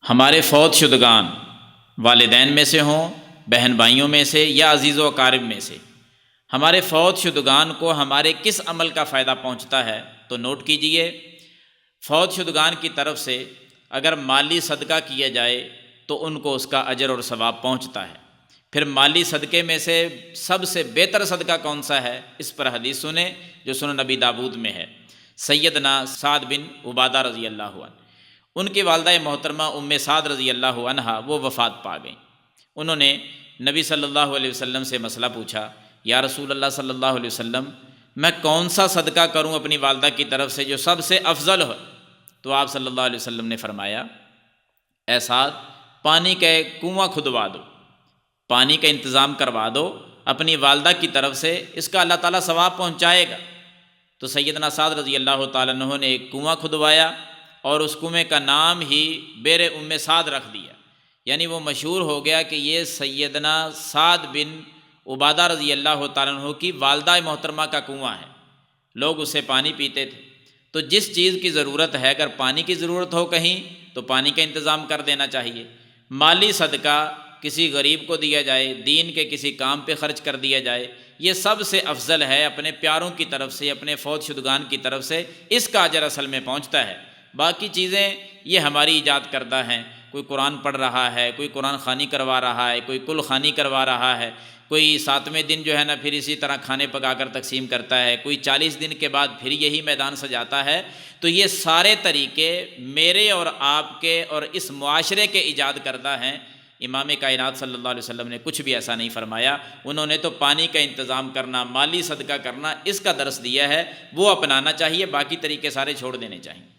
ہمارے فوت شدگان والدین میں سے ہوں، بہن بھائیوں میں سے یا عزیز و اقارب میں سے، ہمارے فوت شدگان کو ہمارے کس عمل کا فائدہ پہنچتا ہے تو نوٹ کیجئے۔ فوت شدگان کی طرف سے اگر مالی صدقہ کیا جائے تو ان کو اس کا اجر اور ثواب پہنچتا ہے۔ پھر مالی صدقے میں سے سب سے بہتر صدقہ کون سا ہے، اس پر حدیث سنیں جو سنن نبی داود میں ہے۔ سیدنا سعد بن عبادہ رضی اللہ عنہ، ان کی والدہ محترمہ ام سعد رضی اللہ عنہا وہ وفات پا گئیں۔ انہوں نے نبی صلی اللہ علیہ وسلم سے مسئلہ پوچھا، یا رسول اللہ صلی اللہ علیہ وسلم، میں کون سا صدقہ کروں اپنی والدہ کی طرف سے جو سب سے افضل ہو؟ تو آپ صلی اللہ علیہ وسلم نے فرمایا، اے سعد، پانی کا ایک کنواں کھدوا دو، پانی کا انتظام کروا دو اپنی والدہ کی طرف سے، اس کا اللہ تعالیٰ ثواب پہنچائے گا۔ تو سیدنا سعد رضی اللہ تعالیٰ عنہ نے ایک کنواں کھدوایا اور اس کنویں کا نام ہی بئر ام سعد رکھ دیا، یعنی وہ مشہور ہو گیا کہ یہ سیدنا سعد بن عبادہ رضی اللہ تعالیٰ عنہ کی والدہ محترمہ کا کنواں ہے، لوگ اس سے پانی پیتے تھے۔ تو جس چیز کی ضرورت ہے، اگر پانی کی ضرورت ہو کہیں تو پانی کا انتظام کر دینا چاہیے۔ مالی صدقہ کسی غریب کو دیا جائے، دین کے کسی کام پہ خرچ کر دیا جائے، یہ سب سے افضل ہے۔ اپنے پیاروں کی طرف سے، اپنے فوت شدگان کی طرف سے اس کا اجر اصل میں پہنچتا ہے۔ باقی چیزیں یہ ہماری ایجاد کردہ ہیں، کوئی قرآن پڑھ رہا ہے، کوئی قرآن خوانی کروا رہا ہے، کوئی کل خوانی کروا رہا ہے، کوئی 7ویں دن جو ہے نا پھر اسی طرح کھانے پکا کر تقسیم کرتا ہے، کوئی 40 دن کے بعد پھر یہی میدان سجاتا ہے۔ تو یہ سارے طریقے میرے اور آپ کے اور اس معاشرے کے ایجاد کردہ ہیں۔ امام کائنات صلی اللہ علیہ وسلم نے کچھ بھی ایسا نہیں فرمایا۔ انہوں نے تو پانی کا انتظام کرنا، مالی صدقہ کرنا، اس کا درس دیا ہے، وہ اپنانا چاہیے، باقی طریقے سارے چھوڑ دینے چاہیے۔